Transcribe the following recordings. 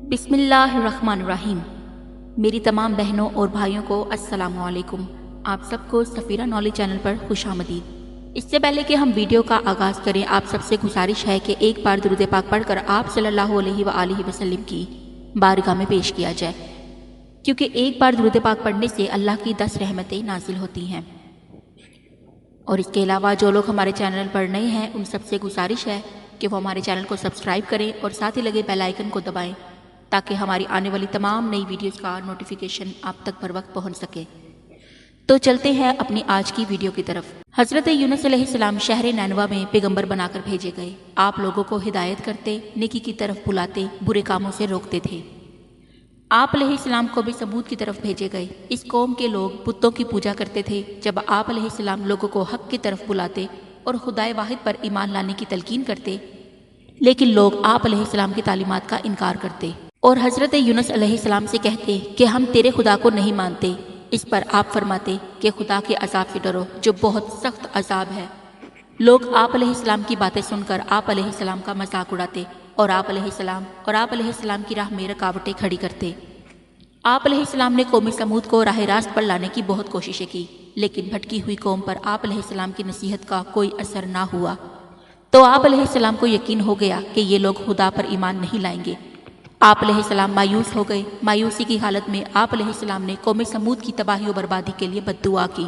बिस्मिल्लाहिर्रहमानिर्रहीम। मेरी तमाम बहनों और भाइयों को अस्सलाम वालेकुम। आप सबको सफ़ीरा नॉलेज चैनल पर खुशामदीद। इससे पहले कि हम वीडियो का आगाज़ करें, आप सबसे गुजारिश है कि एक बार दुरूद पाक पढ़कर आप सल्लल्लाहु अलैहि वसल्लम की बारगाह में पेश किया जाए, क्योंकि एक बार दुरूद पाक पढ़ने से अल्लाह की 10 रहमतें नाजिल होती हैं। और इसके अलावा जो लोग हमारे चैनल पर नए हैं, उन सबसे गुजारिश है कि वो हमारे चैनल को सब्सक्राइब करें और साथ ही लगे बेल आइकन को दबाएं, ताकि हमारी आने वाली तमाम नई वीडियोस का नोटिफिकेशन आप तक बर वक्त पहुँच सके। तो चलते हैं अपनी आज की वीडियो की तरफ। हज़रत यूनुस अलैहिस्सलाम शहर नैनवा में पैगंबर बनाकर भेजे गए। आप लोगों को हिदायत करते, नेकी की तरफ बुलाते, बुरे कामों से रोकते थे। आप अलैहिस्सलाम को भी सबूत की तरफ भेजे गए। इस कौम के लोग बुतों की पूजा करते थे। जब आप अलैहिस्सलाम लोगों को हक की तरफ बुलाते और खुदाए वाहिद पर ईमान लाने की तलकीन करते, लेकिन लोग आप अलैहिस्सलाम की तालीमात का इनकार करते और हज़रत यूनुस अलैहिस्सलाम से कहते कि हम तेरे खुदा को नहीं मानते। इस पर आप फरमाते कि खुदा के अजाब से डरो, जो बहुत सख्त अजाब है। लोग आप अलैहिस्सलाम की बातें सुनकर आप अलैहिस्सलाम का मजाक उड़ाते और आप अलैहिस्सलाम की राह में रुकावटें खड़ी करते। आप अलैहिस्सलाम ने कौम समूद को राह रास्त पर लाने की बहुत कोशिशें की, लेकिन भटकी हुई कौम पर आप अलैहिस्सलाम की नसीहत का कोई असर ना हुआ। तो आप अलैहिस्सलाम को यकीन हो गया कि ये लोग खुदा पर ईमान नहीं लाएंगे। आप अलैहिस्सलाम मायूस हो गए। मायूसी की हालत में आप अलैहिस्सलाम ने कौम समूद की तबाही और बर्बादी के लिए बद्दुआ की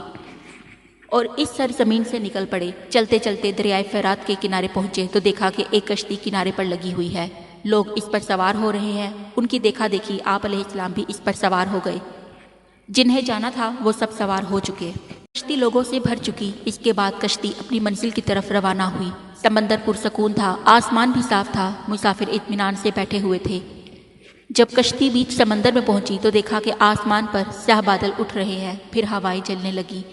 और इस सरजमीन से निकल पड़े। चलते चलते दरियाए फरात के किनारे पहुंचे तो देखा कि एक कश्ती किनारे पर लगी हुई है। लोग इस पर सवार हो रहे हैं। उनकी देखा देखी आप अलैहिस्सलाम भी इस पर सवार हो गए। जिन्हें जाना था वो सब सवार हो चुके। कश्ती लोगों से भर चुकी। इसके बाद कश्ती अपनी मंजिल की तरफ रवाना हुई। समंदर पुरसकून था, आसमान भी साफ था। मुसाफिर इत्मीनान से बैठे हुए थे। जब कश्ती बीच समंदर में पहुंची तो देखा कि आसमान पर स्याह बादल उठ रहे हैं। फिर हवाएं चलने लगी।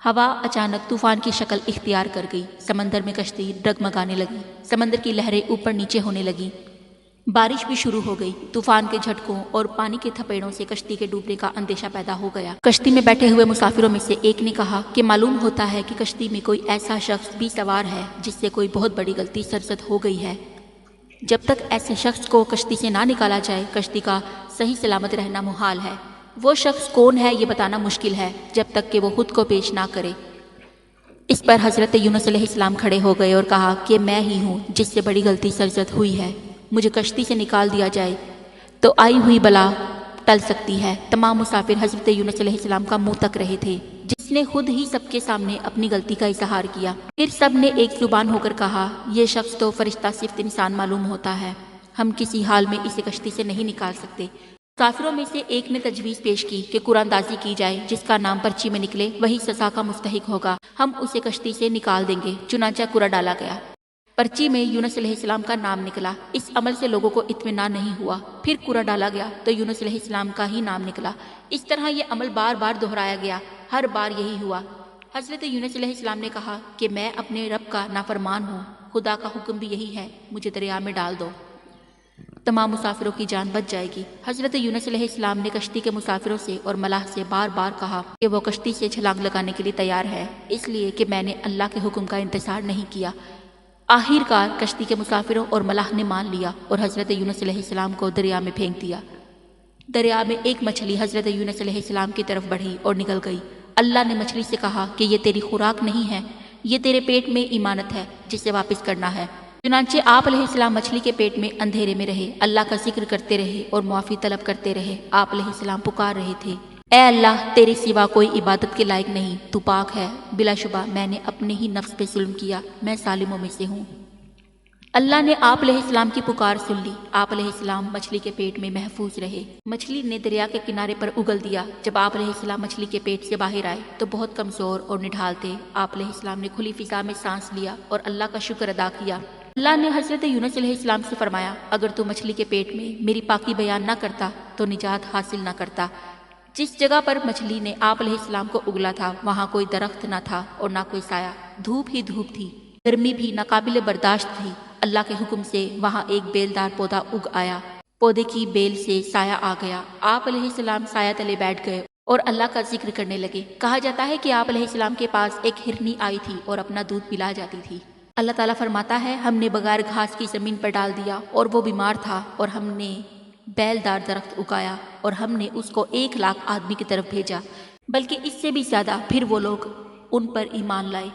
हवा अचानक तूफान की शक्ल इख्तियार कर गई। समंदर में कश्ती डगमगाने लगी। समंदर की लहरें ऊपर नीचे होने लगी। बारिश भी शुरू हो गई। तूफान के झटकों और पानी के थपेड़ों से कश्ती के डूबने का अंदेशा पैदा हो गया। कश्ती में बैठे हुए मुसाफिरों में से एक ने कहा कि मालूम होता है कि कश्ती में कोई ऐसा शख्स भी सवार है जिससे कोई बहुत बड़ी गलती सरजद हो गई है। जब तक ऐसे शख्स को कश्ती से ना निकाला जाए, कश्ती का सही सलामत रहना मुहाल है। वो शख्स कौन है ये बताना मुश्किल है, जब तक कि वो खुद को पेश ना करे। इस पर हज़रत यूनुस अलैहिस्सलाम खड़े हो गए और कहा कि मैं ही हूँ जिससे बड़ी गलती सरजद हुई है। मुझे कश्ती से निकाल दिया जाए तो आई हुई बला टल सकती है। तमाम मुसाफिर हज़रत यूनुस अलैहिस्सलाम का मुंह तक रहे थे, जिसने खुद ही सबके सामने अपनी गलती का इजहार किया। फिर सब ने एक जुबान होकर कहा, यह शख्स तो फरिश्ता सिर्फ इंसान मालूम होता है। हम किसी हाल में इसे कश्ती से नहीं निकाल सकते। मुसाफिरों में से एक ने तजवीज़ पेश की कि कुरानदाजी की जाए। जिसका नाम पर्ची में निकले वही सज़ा का मुस्तहिक होगा। हम उसे कश्ती से निकाल देंगे। चुनांचा कुरा डाला गया। पर्ची में यूनुस अलैहिस्सलाम का नाम निकला। इस अमल से लोगों को इत्मीनान नहीं हुआ। फिर कुरा डाला गया तो यूनुस अलैहिस्सलाम का ही नाम निकला। इस तरह ये अमल बार बार दोहराया गया। हर बार यही हुआ। हज़रत यूनुस अलैहिस्सलाम ने कहा कि मैं अपने रब का नाफरमान हूँ। खुदा का हुक्म भी यही है, मुझे दरिया में डाल दो। तमाम मुसाफिरों की जान बच जाएगी। हज़रत यूनुस अलैहिस्सलाम ने कश्ती के मुसाफिरों से और मलाह से बार बार कहा कि वो कश्ती से छलांग लगाने के लिए तैयार है, इसलिए कि मैंने अल्लाह के हुक्म का इंतज़ार नहीं किया। आखिरकार कश्ती के मुसाफिरों और मलाह ने मान लिया और हज़रत यूनुस अलैहिस्सलाम को दरिया में फेंक दिया। दरिया में एक मछली हज़रत यूनुस अलैहिस्सलाम की तरफ बढ़ी और निकल गई। अल्लाह ने मछली से कहा कि ये तेरी खुराक नहीं है, ये तेरे पेट में इमानत है जिसे वापस करना है। चुनांचे आप अलैहिस्सलाम मछली के पेट में अंधेरे में रहे, अल्लाह का जिक्र करते रहे और मुआफ़ी तलब करते रहे। आप अलैहिस्सलाम पुकार रहे थे, ए अल्लाह, तेरे सिवा कोई इबादत के लायक नहीं, तू पाक है। बिलाशुबा मैंने अपने ही नफ्स पे जुल्म किया, मैं सालिमों में से हूँ। अल्लाह ने आप अलैहिस्सलाम की पुकार सुन ली। आप अलैहिस्सलाम मछली के पेट में महफूज रहे। मछली ने दरिया के किनारे पर उगल दिया। जब आप अलैहिस्सलाम मछली के पेट से बाहर आए तो बहुत कमज़ोर और निढाल थे। आप अलैहिस्सलाम ने खुली फिजा में सांस लिया और अल्लाह का शुक्र अदा किया। अल्लाह ने हज़रत यूनुस अलैहिस्सलाम से फरमाया, अगर तू मछली के पेट में मेरी पाकी बयान ना करता तो निजात हासिल ना करता। जिस जगह पर मछली ने आप अलैहिस्सलाम को उगला था वहाँ कोई दरख्त ना था और ना कोई साया। धूप ही धूप थी, गर्मी भी नाकाबिले बर्दाश्त थी। अल्लाह के हुक्म से वहाँ एक बेलदार पौधा उग आया। पौधे की बेल से साया आ गया। आप अलैहिस्सलाम साया तले बैठ गए और अल्लाह का जिक्र करने लगे। कहा जाता है कि आप अलैहिस्सलाम के पास एक हिरनी आई थी और अपना दूध पिला जाती थी। अल्लाह ताला फरमाता है, हमने बगैर घास की ज़मीन पर डाल दिया और वो बीमार था और हमने بیلدار درخت اگایا اور ہم نے اس کو 1,00,000 آدمی کی طرف بھیجا، بلکہ اس سے بھی زیادہ پھر وہ لوگ ان پر ایمان لائے۔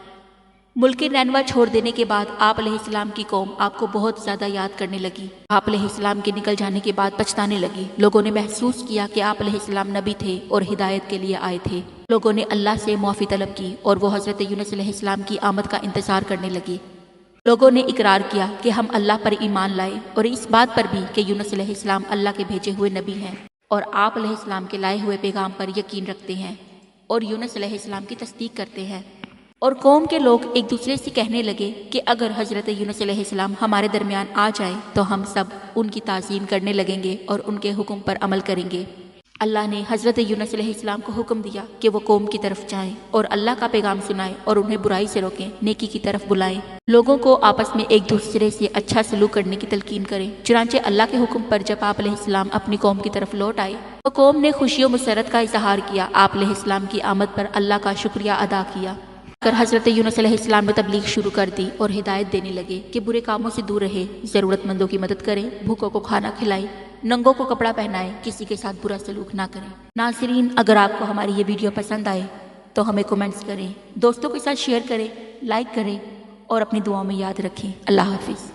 ملک نینوا چھوڑ دینے کے بعد آپ علیہ السلام کی قوم آپ کو بہت زیادہ یاد کرنے لگی۔ آپ علیہ السلام کے نکل جانے کے بعد پچھتانے لگی۔ لوگوں نے محسوس کیا کہ آپ علیہ السلام نبی تھے اور ہدایت کے لیے آئے تھے۔ لوگوں نے اللہ سے معافی طلب کی اور وہ حضرت یونس علیہ السلام کی آمد کا انتظار کرنے لگے۔ لوگوں نے اقرار کیا کہ ہم اللہ پر ایمان لائے اور اس بات پر بھی کہ یونس علیہ السلام اللہ کے بھیجے ہوئے نبی ہیں اور آپ علیہ السلام کے لائے ہوئے پیغام پر یقین رکھتے ہیں اور یونس علیہ السلام کی تصدیق کرتے ہیں۔ اور قوم کے لوگ ایک دوسرے سے کہنے لگے کہ اگر حضرت یونس علیہ السلام ہمارے درمیان آ جائیں تو ہم سب ان کی تعظیم کرنے لگیں گے اور ان کے حکم پر عمل کریں گے۔ اللہ نے حضرت یونس علیہ السلام کو حکم دیا کہ وہ قوم کی طرف جائیں اور اللہ کا پیغام سنائیں اور انہیں برائی سے روکیں، نیکی کی طرف بلائیں، لوگوں کو آپس میں ایک دوسرے سے اچھا سلوک کرنے کی تلقین کریں۔ چنانچہ اللہ کے حکم پر جب آپ علیہ السلام اپنی قوم کی طرف لوٹ آئے تو قوم نے خوشی و مسرت کا اظہار کیا، آپ علیہ السلام کی آمد پر اللہ کا شکریہ ادا کیا۔ حضرت یونس علیہ السلام نے تبلیغ شروع کر دی اور ہدایت دینے لگے کہ برے کاموں سے دور رہے، ضرورت مندوں کی مدد کریں، بھوکوں کو کھانا کھلائیں، ننگوں کو کپڑا پہنائیں، کسی کے ساتھ برا سلوک نہ کریں۔ ناظرین، اگر آپ کو ہماری یہ ویڈیو پسند آئے تو ہمیں کمنٹس کریں، دوستوں کے ساتھ شیئر کریں، لائک کریں اور اپنی دعاؤں میں یاد رکھیں۔ اللہ حافظ۔